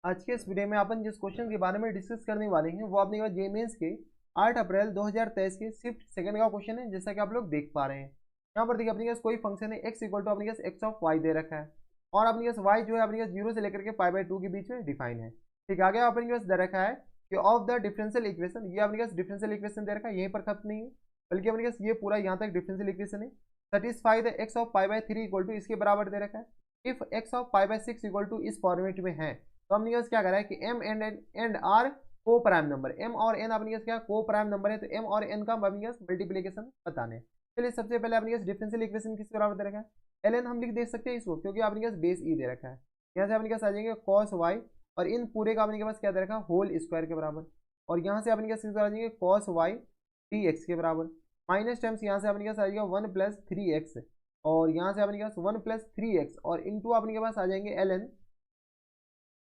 आज के इस वीडियो में अपन जिस क्वेश्चन के बारे में डिस्कस करने वाले हैं वो अपने पास जेमेंस के 8 अप्रैल 2023 के शिफ्ट सेकंड का क्वेश्चन है, जैसा कि आप लोग देख पा रहे हैं। यहाँ पर देखिए अपने पास कोई फंक्शन है x इक्वल टू अपने पास एक्स ऑफ वाई दे रखा है और अपने पास y जो है अपने पास 0 से लेकर के π/2 के बीच में डिफाइन है। ठीक है, आगे अपने पास दे रखा है कि ऑफ द डिफरेंशियल इक्वेशन, ये अपने पास डिफरेंशियल इक्वेशन दे रखा है, यहीं पर खत्म नहीं है बल्कि अपने पास ये पूरा यहाँ तक डिफरेंशियल इक्वेशन है। Satisfy the x of π/3 equal to इसके बराबर दे रखा है। If x of π/6 equal to इस फॉर्मेट में है तो हमने बस क्या करा है कि एम एंड आर को प्राइम नंबर, एम और एन अपने क्या को प्राइम नंबर है, तो एम और एन का अपने मल्टीप्लीकेशन बताने। चलिए सबसे पहले अपने डिफरेंशियल इक्वेशन किस बराबर दे रखा है, एल एन हम लिख दे सकते हैं इसको, क्योंकि अपने बेस ई दे रखा है। यहाँ से अपने पास आ जाएंगे कॉस वाई और इन पूरे का अपने के पास क्या दे रखा है होल स्क्वायर के बराबर, और यहाँ से अपने पास आ जाएंगे कॉस वाई डी एक्स के बराबर, माइनस टर्म्स यहाँ से अपने पास आ जाएगा 1+3x और यहाँ से अपने पास 1+3x और इंटू अपने के पास आ जाएंगे एल एन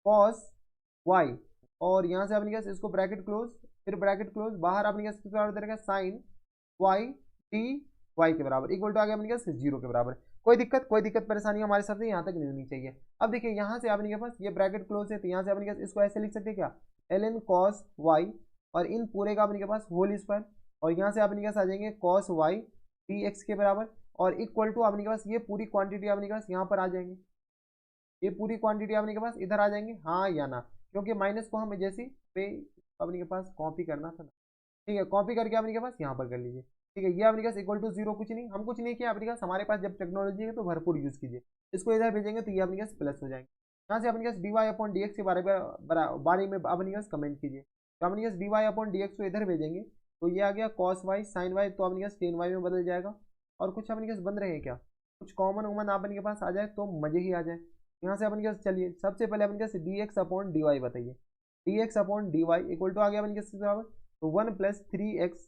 कॉस वाई और यहाँ से अपने पास इसको ब्रैकेट क्लोज, फिर ब्रैकेट क्लोज, बाहर अपने पास किस बराबर दे रखा है साइन वाई डी वाई के बराबर इक्वल टू आ गया अपने पास 0 के बराबर। कोई दिक्कत परेशानी हमारे साथ यहाँ तक नहीं होनी चाहिए। अब देखिए यहाँ से अपने के पास ये ब्रैकेट क्लोज है तो यहाँ से अपने पास इसको ऐसे लिख सकते हैं क्या, एल एन कॉस वाई और इन पूरे का अपने के पास होल स्क्वायर और यहाँ से अपने पास आ जाएंगे कॉस वाई डी एक्स के बराबर और इक्वल टू अपने के पास ये पूरी क्वांटिटी अपने के पास यहाँ पर आ जाएंगे, ये पूरी क्वांटिटी अपने के पास इधर आ जाएंगे, हाँ या ना, क्योंकि माइनस को हमें जैसे पे अपने के पास कॉपी करना था ना। ठीक है, कॉपी करके अपने के पास यहाँ पर कर लीजिए। ठीक है, ये अपने पास इक्वल टू 0 कुछ नहीं, हम कुछ नहीं किया अपने पास, हमारे पास जब टेक्नोलॉजी है तो भरपूर यूज कीजिए। इसको इधर भेजेंगे तो ये अपने पास प्लस हो जाएंगे। यहाँ से अपने पास d y upon d x के बारे में अपने पास कमेंट कीजिए, तो अपने पास d y upon d x को इधर भेजेंगे तो ये आ गया कॉस वाई साइन वाई, तो अपने पास टेन वाई में बदल जाएगा। और कुछ अपने पास बन रहे हैं क्या, कुछ कॉमन वॉमन अपने के पास आ जाए तो मजे ही आ जाए। यहाँ से अपन क्या, चलिए सबसे पहले अपन क्या d x upon d y बताइए, d x upon d y equal to आ गया अपन किसके बराबर, तो 1+3x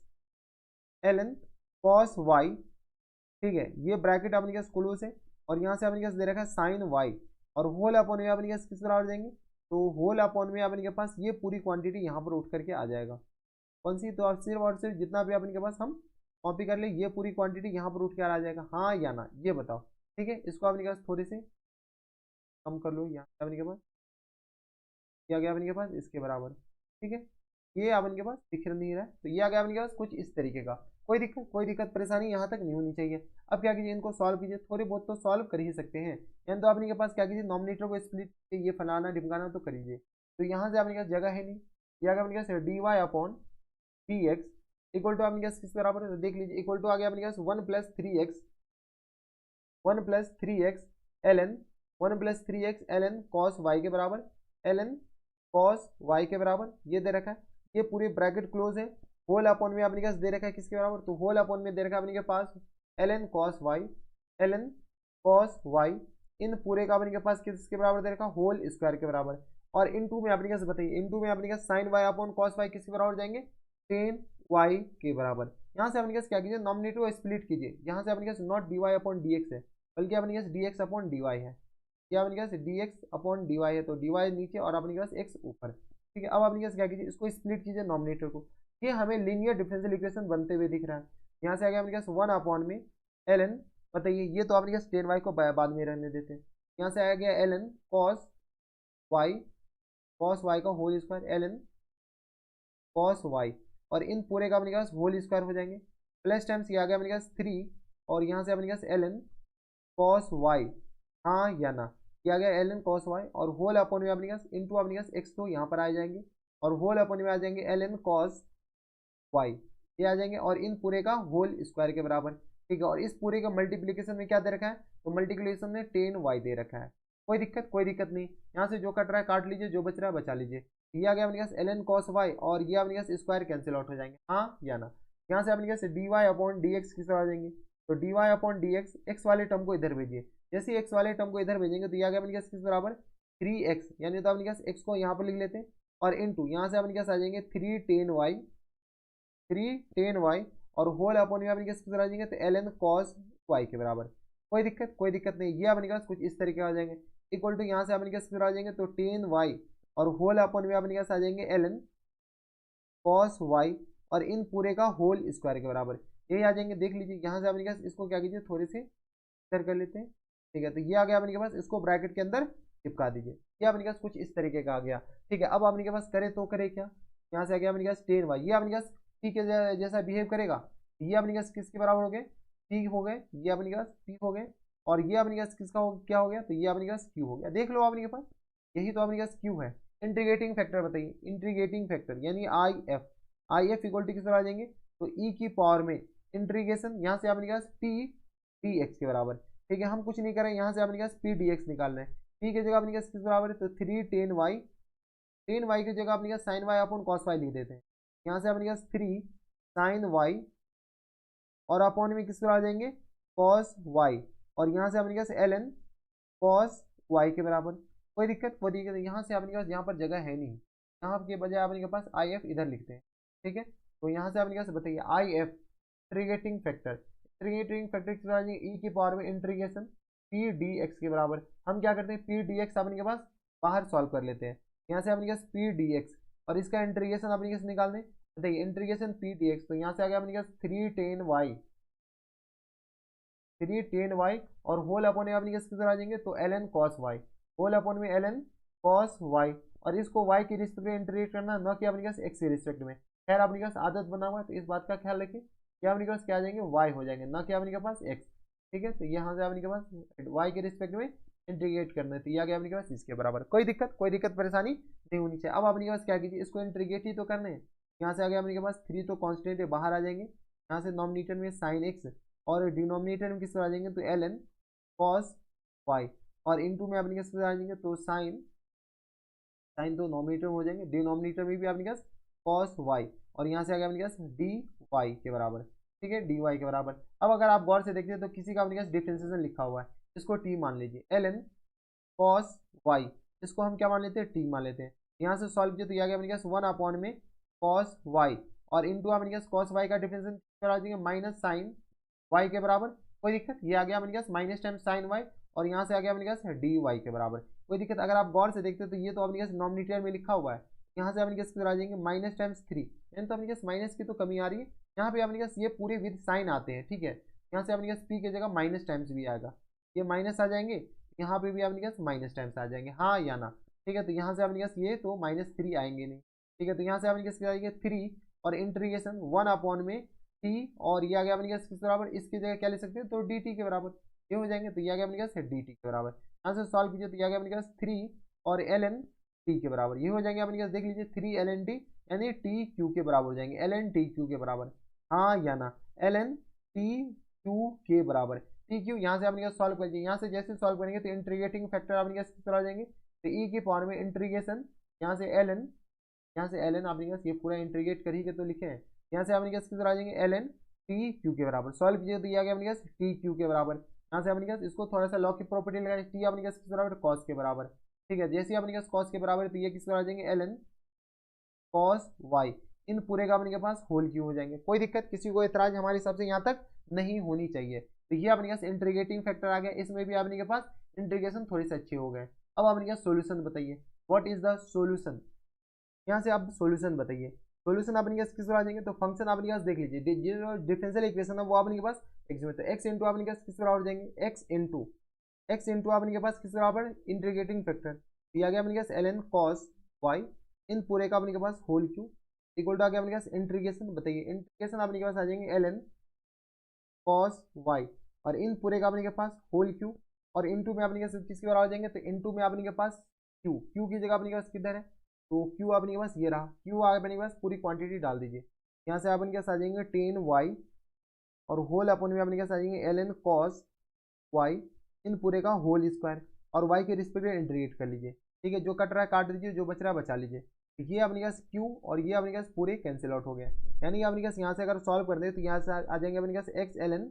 l n cos y. ठीक है, ये ब्रैकेट अपने क्या क्लोज है और यहाँ से अपने क्या दे रखा है साइन वाई और होल अपॉन में अपने क्या किस बराबर देंगे, तो होल अपॉन में अपने के पास ये पूरी क्वांटिटी यहाँ पर उठ करके आ जाएगा। कौन सी, तो सिर्फ और सिर्फ जितना भी अपने के पास हम कॉपी कर ले ये पूरी क्वांटिटी यहाँ पर उठ के आ जाएगा, हाँ या ना ये बताओ। ठीक है, इसको अपने के पास थोड़ी से कम कर लो, यहाँ अपने के पास क्या गया अपने के पास इसके बराबर। ठीक है, ये अपन के पास दिख नहीं रहा है तो ये आ गया अपने के पास कुछ इस तरीके का। कोई दिक्कत परेशानी यहाँ तक नहीं होनी चाहिए। अब क्या कीजिए, इनको सॉल्व कीजिए, थोड़ी बहुत तो सॉल्व कर ही सकते हैं, यानी तो अपने के पास क्या कीजिए नॉमिनेटर को स्प्लिट, ये फलाना ढिमकाना तो करिए। तो यहाँ से अपने के पास जगह है नहीं, ये आ गया अपने के पास d y upon d x equal to अपने के पास किस बराबर है, तो देख लीजिए इक्वल टू आ गया अपने के पास 1+3x l n 1+3x l n cos y के बराबर, एल एन कॉस वाई के बराबर ये दे रखा है, ये पूरे ब्रैकेट क्लोज है, होल अपॉन में अपने पास दे रखा है किसके बराबर, तो होल अपॉन में दे रखा है अपने के पास l n cos y, l n cos y इन पूरे का अपने के पास किसके बराबर दे रखा है होल स्क्वायर के बराबर, और इन टू में अपने पास बताइए, इन टू में अपने पास sin y upon cos y किसके बराबर जाएंगे टेन वाई के बराबर। यहाँ से अपने पास क्या कीजिए नॉमिनेटर को स्प्लिट कीजिए, यहाँ से अपने पास not d y upon d x है बल्कि अपने पास d x upon d y है, क्या अपने पास d x upon d y है, तो डी वाई नीचे और अपने पास एक्स ऊपर। ठीक है, अब अपने पास क्या कीजिए इसको स्प्लिट कीजिए नॉमिनेटर को, ये हमें लीनियर डिफरेंशियल इक्वेशन बनते हुए दिख रहा है। यहाँ से आ गया अपने पास 1 अपॉन में एल एन, बताइए ये तो अपने पास टेन वाई को बाद में रहने देते हैं। यहाँ से आ गया एल एन कॉस वाई का whole square, l n cos y और इन पूरे का अपने पास होल स्क्वायर हो जाएंगे, प्लस टाइम्स ये आ गया अपने पास 3 और यहाँ से अपने पास एल एन कॉस वाई, हाँ या ना, ये आ गया एल एन कॉस वाई और होल अपॉन में अपने पास इंटू अपने पास एक्स तो यहाँ पर आ जाएंगे और होल अपॉन में आ जाएंगे एल एन कॉस वाई, ये आ जाएंगे और इन पूरे का होल स्क्वायर के बराबर। ठीक है, और इस पूरे का मल्टीप्लीकेशन में क्या दे रखा है, तो मल्टीप्लीकेशन में 10 वाई दे रखा है। कोई दिक्कत नहीं, यहाँ से जो कट रहा है काट लीजिए, जो बच रहा है बचा लीजिए। ये आ गया अपने पास एल एन कॉस वाई और ये अपने पास स्क्वायर कैंसिल आउट हो जाएंगे, हाँ या ना। यहाँ से अपने पास d y upon d x किस आ जाएंगे, तो d y upon d x, x वाले टर्म को इधर भेजिए, जैसे एक्स वाले टर्म को इधर भेजेंगे तो ये आ गया अपने पास किस बराबर 3x, यानी तो अपने पास एक्स को यहाँ पर लिख लेते हैं और इंटू यहाँ से अपने पास आ जाएंगे 3 10 y और होल अपॉन में अपने पास किस आ जाएंगे, तो एल एन कॉस वाई के बराबर। कोई दिक्कत नहीं, ये अपने पास कुछ इस तरीके आ जाएंगे इक्वल टू यहाँ से अपने पास आ जाएंगे तो 10 y और होल अपॉन में अपने पास आ जाएंगे एल एन कॉस वाई और इन पूरे का होल स्क्वायर के बराबर, यही आ जाएंगे। देख लीजिए यहाँ से अपने पास इसको क्या कीजिए थोड़े से इधर कर लेते हैं। ठीक है, तो ये आ गया अपने के पास, इसको ब्रैकेट के अंदर चिपका दीजिए। ये अपने पास कुछ इस तरीके का आ गया। ठीक है, अब अपने के पास करे तो करे क्या, यहाँ से आ गया अपने पास टेन वाई, ये अपने पास पी के जैसा बिहेव करेगा। ये अपने पास किसके बराबर हो गए, पी हो गए, ये अपने पास पी हो गए, और ये अपने पास किसका क्या हो गया, तो ये अपने पास क्यू हो गया। देख लो अपने के पास यही तो अपने पास क्यू है। इंटीग्रेटिंग फैक्टर बताइए, इंटीग्रेटिंग फैक्टर यानी आई एफ इक्वल टू किस तरह आ जाएंगे, तो ई की पावर में इंटीग्रेशन यहाँ से अपने पास पी डी एक्स के बराबर। ठीक है, हम कुछ नहीं कर रहे हैं, यहाँ से अपने पास पी डी एक्स निकालना है। पी की जगह अपने पास किस बराबर है, तो 3 tan y की जगह अपने पास sin y upon cos y लिख देते हैं। यहाँ से अपने पास 3 sin y और अपॉन में किस पर आ जाएंगे, कॉस वाई, और यहाँ से अपने पास एल एन कॉस वाई के बराबर। कोई दिक्कत नहीं, यहाँ से अपने पास यहाँ पर जगह है नहीं, यहाँ के बजाय अपने पास आई एफ इधर लिखते हैं। ठीक है, तो यहाँ से अपने पास बताइए I F integrating factor, integrating factor किस तरह ई की पावर में इंटीग्रेशन पी डी एक्स के बराबर। हम क्या करते हैं, पी डी एक्स अपने के पास बाहर सॉल्व कर लेते हैं। यहाँ से अपने पास पी डी एक्स और इसका इंटीग्रेशन अपने पास निकाल दें, देखिए इंटीग्रेशन पी डी एक्स, तो यहाँ से आ गया अपने पास 3 tan y और होल अपॉन में अपने किस आ जाएंगे, तो l n cos y, whole upon में एल एन कॉस वाई, और इसको y के रिस्पेक्ट में इंटीग्रेट करना, न कि अपने पास x के रिस्पेक्ट में। खैर अपने पास आदत बना हुआ है तो इस बात का ख्याल रखिए कि अपने पास क्या आ जाएंगे, y हो जाएंगे, न कि अपने पास x। ठीक है, तो यहाँ से अपने पास y के रिस्पेक्ट में इंटीग्रेट करना है, तो यह आ गया अपने पास इसके बराबर। कोई दिक्कत परेशानी नहीं होनी चाहिए। अब अपने पास क्या कीजिए, इसको इंटीग्रेट ही तो करना है। यहाँ से आ गया अपने पास 3 तो कॉन्स्टेंट है, बाहर आ जाएंगे। यहाँ से नॉमिनेटर में साइन एक्स और डिनोमिनेटर में किस पर आ जाएंगे, तो एल एन कॉस वाई, और इनटू में अपने किस पर आ जाएंगे, तो साइन साइन तो नॉमिनेटर में हो जाएंगे, डिनोमिनेटर में भी अपने पास कॉस वाई, और यहाँ से आ गया अपने पास डी वाई के बराबर। ठीक है, डी वाई के बराबर। अब अगर आप गौर से देखते हैं तो किसी का अपने पास डिफ्रेंसिएशन लिखा हुआ है, इसको टी मान लीजिए, एल एन कॉस वाई, इसको हम क्या मान लेते हैं, टी मान लेते हैं। यहाँ से सॉल्व किया तो यह आ गया अपने पास 1 अपॉन में कॉस वाई, और इंटू अपने पास कॉस वाई का डिफ्रेंसिएशन आ जाएंगे माइनस साइन वाई के बराबर। कोई दिक्कत, ये आ गया अपने पास माइनस टाइम साइन वाई, और यहाँ से आ गया अपने पास डी वाई के बराबर। कोई दिक्कत, अगर आप गौर से देखते हैं तो ये तो अपने पास नॉमिनेटर में लिखा हुआ है, यहाँ से अपने पास किधर आ जाएंगे माइनस टाइम्स 3, यानी तो अपने पास माइनस की तो कमी आ रही है। यहाँ पे अपने पास ये पूरे विद साइन आते हैं। ठीक है, यहाँ से अपने पास पी की जगह माइनस टाइम्स भी आएगा, ये माइनस आ जाएंगे, यहाँ पे भी अपने पास माइनस टाइम्स आ जाएंगे, हाँ या ना। ठीक है, तो यहाँ से अपने पास ये तो -3 आएंगे नहीं। ठीक है, तो यहाँ से अपने पास क्या आएंगे 3 और इंटीग्रेशन 1 अपॉन में टी, और ये आ गया अपने पास किस बराबर, इसकी जगह क्या ले सकते हैं, तो डी टी के बराबर, ये हो जाएंगे, तो ये आ गया अपने पास डी टी के बराबर। यहाँ से सॉल्व कीजिए तो ये आ गया अपने पास 3 और एल एन टी के बराबर, ये हो जाएंगे अपने पास, देख लीजिए 3 एल एन टी यानी टी क्यू के बराबर हो जाएंगे, एल एन टी क्यू के बराबर, हाँ या ना, एल एन टी क्यू के बराबर। टी क्यू यहाँ से अपने पास सॉल्व करिए, यहाँ से जैसे सॉल्व करेंगे तो इंटीग्रेटिंग फैक्टर अपने पास किस तरह आ जाएंगे, तो ई की पावर में इंटीग्रेशन, यहाँ से एल एन, यहाँ से एल एन अपने पास ये पूरा इंटीग्रेट करिए तो लिखे हैं, यहाँ से अपने पास किस तरह आ जाएंगे एल एन टी क्यू के बराबर। सॉल्व कीजिए तो ये आ गया अपने पास टी क्यू के बराबर। यहाँ से अपने पास इसको थोड़ा सा लॉ की प्रॉपर्टी लगाए, टी अपने पास किस बराबर, कॉस के बराबर। ठीक है, जैसे अपने पास कॉस के बराबर है तो ये किस तरह आ जाएंगे एल एन कॉस वाई, इन पूरे का अपने के पास होल क्यू हो जाएंगे। कोई दिक्कत, किसी को एतराज हमारे हिसाब से यहाँ तक नहीं होनी चाहिए। तो ये अपने पास इंटीग्रेटिंग फैक्टर आ गया, इसमें भी अपने के पास इंटीग्रेशन थोड़ी सी अच्छी हो गए। अब अपने पास सोल्यूशन बताइए, व्हाट इज द सोल्यूशन। यहाँ से आप सोल्यूशन बताइए, सोल्यूशन अपने पास किस आ जाएंगे, तो फंक्शन अपने पास देख लीजिए, जो डिफरेंशियल इक्वेशन है वो अपने के पास एक्स में, तो एक्स इंटू अपने पास किस बराबर जाएंगे, एक्स इंटू अपने के पास किस बराबर इंटीग्रेटिंग फैक्टर, ये आ गया अपने पास एल एन कॉस वाई, इन पूरे का अपने के पास होल क्यू इक्वल टू आ गया अपने पास इंटीग्रेशन, बताइए इंटीग्रेशन अपने के पास आ जाएंगे एल एन कॉस वाई, और इन पूरे का अपने के पास होल क्यू, और इनटू में अपने के पास किसके बराबर जाएंगे, तो इनटू में अपने के पास क्यू की जगह अपने के पास किधर है, तो क्यू अपने के पास ये रहा, क्यू अपने के पास पूरी क्वांटिटी डाल दीजिए। यहाँ से अपने के पास आ जाएंगे 10y और होल अपन में अपने के पास आ जाएंगे एल एन कॉस वाई, इन पूरे का होल स्क्वायर, और y के रिस्पेक्ट में इंटीग्रेट कर लीजिए। ठीक है, जो कट रहा है काट दीजिए, जो बच रहा है बचा लीजिए। ये अपने पास q और ये अपने पास पूरे कैंसिल आउट हो गया, यानी अपने पास यहाँ से अगर सॉल्व कर दे तो यहाँ से आ जाएंगे अपने पास x l n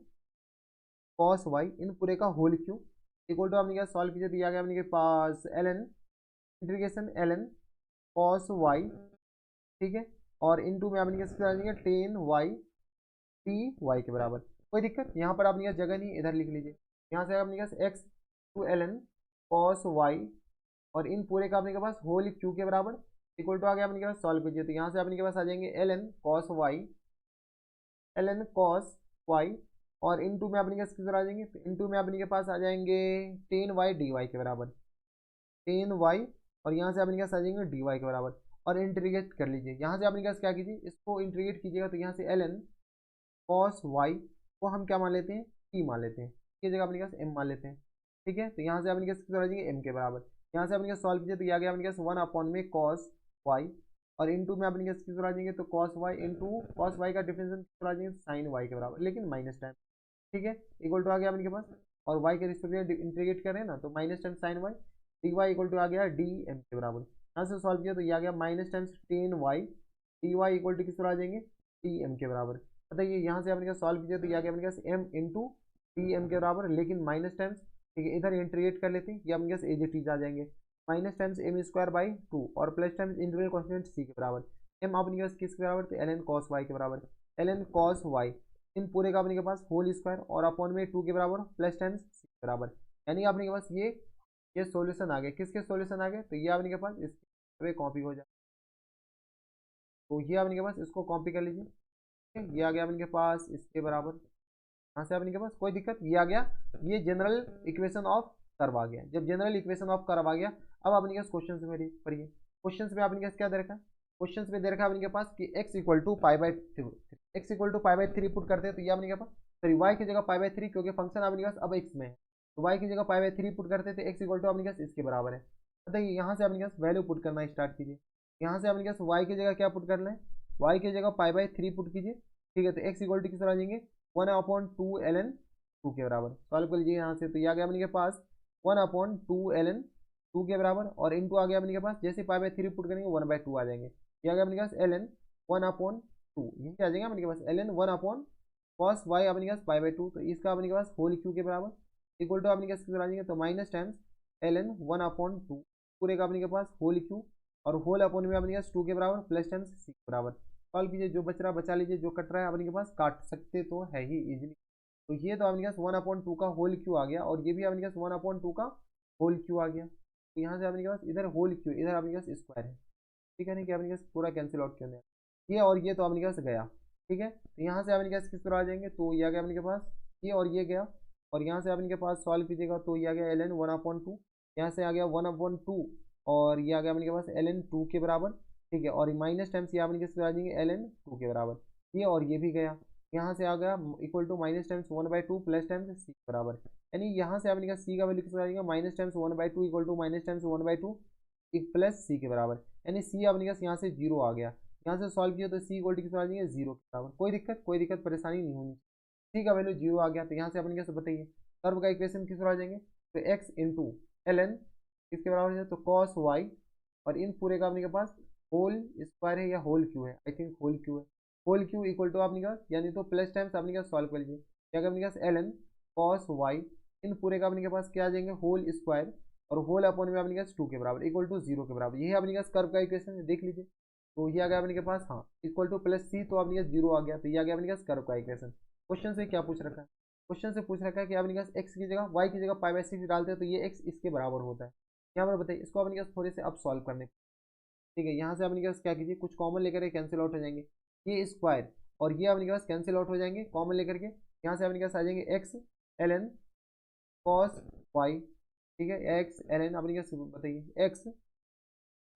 cos y, इन पूरे का होल क्यू इक्वल टू अपने पास सॉल्व कीजिए तो ये आ गया अपने के पास l n integration l n cos y. ठीक है, और इनटू में अपने पास आ जाएंगे 10y टी वाई के बराबर। कोई दिक्कत, यहाँ पर अपने पास जगह नहीं, इधर लिख लीजिए। यहाँ से अपने पास x to l n cos y, और इन पूरे का अपने के पास होल क्यू के बराबर इक्वल टू आ गया अपने के पास, सॉल्व कीजिए तो यहाँ से अपने के पास आ जाएंगे एल एन कॉस वाई, और इनटू में अपने के पास किधर आ जाएंगे, तो इनटू में अपने के पास आ जाएंगे 10y dy के बराबर। टेन वाई और यहाँ से अपने पास आ जाएंगे dy के बराबर, और इंटीग्रेट कर लीजिए। यहाँ से अपने पास क्या कीजिए, इसको इंटीग्रेट कीजिएगा तो यहाँ से ln cos y को हम क्या मान लेते हैं, t मान लेते हैं, इसकी जगह अपने पास m मान लेते हैं। ठीक है, तो यहाँ से अपने पास कितना आ जाएंगे m के बराबर। यहाँ से अपने पास सॉल्व कीजिए तो ये आ गया अपने पास 1 अपॉन में cos y, और इंटू में अपने पास कितना आ जाएंगे, तो cos y into cos y का डिफरेंशियल कितना आ जाएंगे, sin y के बराबर, लेकिन माइनस टाइम। ठीक है, इक्वल टू आ गया अपने के पास, और y के रिस्पेक्ट में इंटीग्रेट करें ना तो minus time sin y, dy equal to आ गया dm के बराबर। यहाँ से सॉल्व किया तो ये आ गया minus times tan y, dy equal to किस पर आ जाएंगे, dm के बराबर। बताइए यहाँ से अपने का सॉल्व कीजिए तो ये आ गया अपने पास m इंटू dm के बराबर, लेकिन माइनस टाइम्स, ठीक है, इधर इंटीग्रेट कर लेते हैं, ये अपने पास एज इट इज आ जाएंगे, minus times m square by 2 और plus times integral constant c के बराबर। m अपने पास किसके बराबर, तो ln cos y के बराबर, ln cos y इन पूरे का अपने के पास होल स्क्वायर और अपॉन में 2 के बराबर प्लस टाइम्स c के बराबर। यानी अपने के पास ये सॉल्यूशन आ गए, किसके सॉल्यूशन आ गए, तो ये अपने के पास इसके कॉपी हो जाए, तो ये अपने के पास इसको कॉपी कर लीजिए। ठीक है, ये आ गया अपने के पास इसके बराबर, यहाँ से अपने के पास कोई दिक्कत, ये आ गया, ये जनरल इक्वेशन ऑफ कर्व आ गया। जब जनरल इक्वेशन ऑफ कर्व आ गया, अब अपने के पास क्वेश्चन में पढ़िए, क्वेश्चन में अपने के पास क्या दे रखा है, क्वेश्चन में दे रखा है अपने के पास कि x equal to pi by x equal to pi by 3 put करते हैं तो ये अपने के पास, सॉरी y की जगह पाई बाई 3, क्योंकि फंक्शन अपने के पास अब x में है, तो y की जगह पाई बाई 3 पुट करते थे, x इक्वल टू अपने के पास इसके बराबर है। बताइए यहाँ से अपने के पास वैल्यू पुट करना स्टार्ट कीजिए, यहाँ से अपने के पास y की जगह क्या पुट करना है, y की जगह पाई बाई 3 पुट कीजिए। ठीक है, तो x इक्वल टू किस तरह आ जाएंगे, 1/2 ln 2 के बराबर, सॉल्व कर लीजिए यहाँ से, तो ये आ गया अपने के पास 1/2 ln 2 के बराबर, और इंटू आ गया अपने के पास, जैसे पाई बाई 3 पुट करेंगे 1/2 आ जाएंगे, ये आ गया अपने के पास ln 1/2, यही आ जाएगा अपने के पास ln 1 cos y अपने के पास पाई बाई 2, तो इसका अपने के पास होल क्यू के बराबर इक्वल टू अपने के पास कितना आ जाएंगे, तो माइनस टाइम्स ln 1/2 पूरे का अपने के पास होल क्यू, और होल अपॉन में अपने के पास 2 के बराबर प्लस टाइम्स सी के बराबर। सॉल्व कीजिए, जो बच रहा बचा लीजिए, जो कट रहा है अपने के पास काट सकते तो है ही इजीली। तो ये तो अपने के पास 1/2 का होल क्यू आ गया, और ये भी अपने के पास 1/2 का होल क्यू आ गया, तो यहाँ से अपने के पास इधर होल क्यू, इधर अपने के पास स्क्वायर है। ठीक है, नहीं कि अपने के पास पूरा कैंसिल आउट क्यों, ये और ये तो अपने के पास गया। ठीक है, तो यहाँ से अपने के पास किस तरह आ जाएंगे, तो ये आ गया अपने के पास ये और ये गया, और यहाँ से अपने के पास सॉल्व कीजिएगा तो ये आ गया ln 1/2, यहाँ से आ गया 1/2, और ये आ गया अपने के पास ln 2 के बराबर। ठीक है, और माइनस टाइम्स ये अपने किस तरह आ जाएंगे, ln 2 के बराबर, ये और ये भी गया, यहाँ से आ गया equal to minus times 1/2 plus times c के बराबर। यानी यहाँ से अपने का सी का वैल्यू किस तरह आ जाएगा, minus times 1/2 equal to minus times 1/2 plus c के बराबर, यानी सी अपने का यहाँ से जीरो आ गया। यहाँ से सॉल्व किया तो सी इक्वल टू कितना आ जाएंगे, जीरो के बराबर। कोई दिक्कत परेशानी नहीं होनी, सी का वैल्यू जीरो आ गया, तो यहाँ से अपने कैसे बताइए कर्व का इक्वेशन किस तरह आ जाएंगे, तो एक्स इंटू ln किसके बराबर है, तो कॉस वाई, और इन पूरे का अपने के पास होल स्क्वायर है या होल क्यू है, आई थिंक होल क्यू है, होल क्यू इक्वल टू अपने का, यानी तो प्लस टाइम्स अपने का सॉल्व कर लीजिए, क्या अपने पास ln कॉस वाई, इन पूरे का अपने के पास क्या आ जाएंगे, होल स्क्वायर, और होल अपॉन में अपने पास 2 के बराबर इक्वल टू 0 के बराबर, यही अपने पास कर्व का इक्वेशन है, देख लीजिए। तो ये आ गया अपने के पास, हाँ इक्वल टू प्लस सी, तो अपने पास 0 आ गया, तो ये आ गया अपने पास कर्व का इक्वेशन। क्वेश्चन से क्या पूछ रखा है, क्वेश्चन से पूछ रखा है कि अपने पास एक्स की जगह वाई की जगह पाई बाई 6 डालते हैं तो ये एक्स इसके बराबर होता है। यहाँ पर बताइए, इसको अपने पास थोड़े से अब सॉल्व करने। ठीक है, यहाँ से अपने पास क्या कीजिए, कुछ कॉमन लेकर कैंसिल आउट हो जाएंगे, ये स्क्वायर और ये अपने पास कैंसिल आउट हो जाएंगे कॉमन लेकर के, यहाँ से अपने पास आ जाएंगे एक्स ln कॉस वाई। ठीक है, एक्स ln अपने पास बताइए एक्स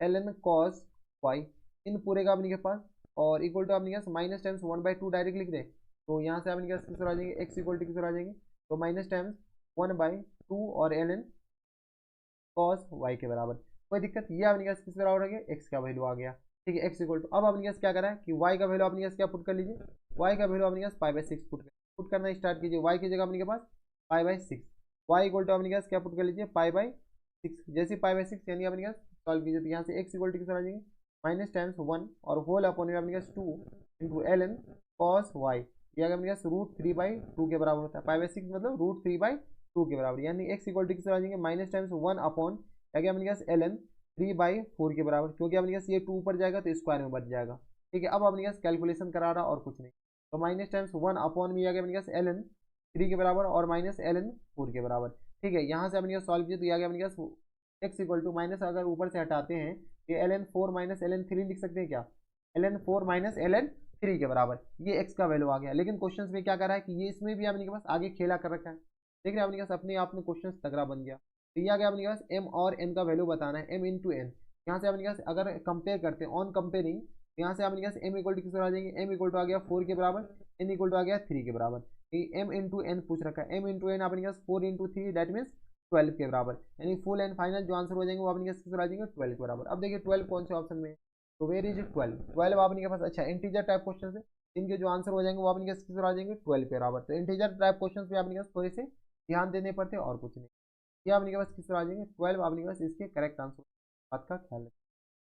ln cos y, इन पूरे का अपने के पास, और इक्वल टू अपने पास माइनस टाइम्स 1/2 डायरेक्ट लिख दे, तो यहाँ से अपने पास किस तरह आ जाएंगे, एक्स इक्वल टू किस तरह आ जाएंगे, तो माइनस टाइम्स 1/2 और ln cos y के बराबर। कोई दिक्कत, ये अपने पास किस तरह हो गया, एक्स का वैल्यू आ गया। ठीक है, एक्स इक्वल टू, अब अपने पास क्या करा है कि y का वैल्यू अपने पास क्या पुट कर लीजिए, y का वैल्यू अपने पास पाई बाई 6 पुट करना स्टार्ट कीजिए, y की जगह अपने के पास pi by 6, y equal to अपने पास क्या पुट कर लीजिए, पाई बाई 6, जैसे पाई बाई 6 यानी अपने पास सॉल्व कीजिए तो यहाँ से x इक्वल टू किस तरह आ जाएंगे, माइनस टाइम्स 1 और होल अपॉन में अपने पास 2 इंटू ln cos y, ये अगर अपने पास √3/2 के बराबर होता है, पाई बाई 6 मतलब √3/2 के बराबर, यानी x इक्वल टू किस तरह आ जाएंगे, माइनस टाइम्स 1 अपॉन क्या गया अपने पास ln 3/4 के बराबर, क्योंकि अपने पास ये 2 ऊपर जाएगा तो स्क्वायर में बच जाएगा। ठीक है, अब अपने पास कैलकुलेशन करा रहा और कुछ नहीं, तो माइनस टाइम्स 1 अपॉन में आ गया अपने पास ln 3 के बराबर और माइनस ln 4 के बराबर। ठीक है, यहाँ से अपने पास सॉल्व किया तो आ गया अपने पास x इक्वल टू माइनस, अगर ऊपर से हटाते हैं ये ln 4 माइनस ln 3 लिख सकते हैं क्या, ln 4 माइनस ln 3 के बराबर, ये x का वैल्यू आ गया। लेकिन क्वेश्चन में क्या कर रहा है कि ये इसमें भी अपने के पास आगे खेला कर रखा है, देख रहे हैं अपने पास अपने आप में क्वेश्चन तगड़ा बन गया। तो ये आ गया अपने पास एम और एन का वैल्यू बताना है, एम इंटू एन। यहाँ से अपने पास अगर कंपेयर करते हैं ऑन कंपेयरिंग, यहाँ से अपने पास एम इक्वल टू किस आ जाएंगे, एम इक्वल टू आ गया 4 के बराबर, एन इक्वल टू आ गया 3 के बराबर। एम इंटू एन पूछ रखा है, एम इंटू एन अपने पास 4 इंटू 3 दैट मीन्स 12 के बराबर, यानी फुल एंड फाइनल जो आंसर हो जाएंगे वो अपने पास किस आ जाएंगे 12 के बराबर। अब देखिए 12 कौन से ऑप्शन में है, तो वेर इज 12, 12 आपने के पास अच्छा इंटीजर टाइप क्वेश्चन है, इनके जो आंसर हो जाएंगे वो अपने किस आ जाएंगे 12 के बराबर। तो इंटीजर टाइप क्वेश्चन पे अपने पास थोड़े से ध्यान देने पड़ते और कुछ नहीं। ये आपने के पास किस आ जाएंगे 12, आपने के पास इसके करेक्ट आंसर, बात का ख्याल रखें।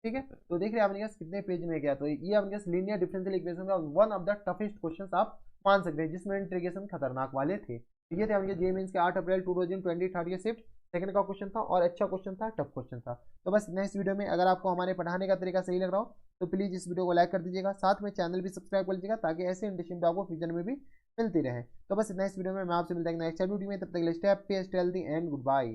ठीक है, तो देख रहे हैं आपने पास कितने पेज में गया, तो ये आपने पास लीनियर डिफरेंशियल इक्वेशन का one of the toughest questions आप मान सकते हैं, जिसमें इंटीग्रेशन खतरनाक वाले थे। तो ये थे आपके जे मेंस के 8 अप्रैल 2020 थर्ड ईयर शिफ्ट सेकंड का क्वेश्चन था, और अच्छा क्वेश्चन था, टफ क्वेश्चन था। तो बस नेक्स्ट वीडियो में अगर आपको हमारे पढ़ाने का तरीका सही लग रहा हो तो प्लीज इस वीडियो को लाइक कर दीजिएगा, साथ में चैनल भी सब्सक्राइब कर लीजिएगा, ताकि ऐसे इंटरेस्टिंग आपको फ्यूचर में भी मिलती रहे। तो बस नेक्स्ट वीडियो में मैं आपसे मिलता है नेक्स्ट वीडियो में, तब तक stay happy, stay healthy and good bye.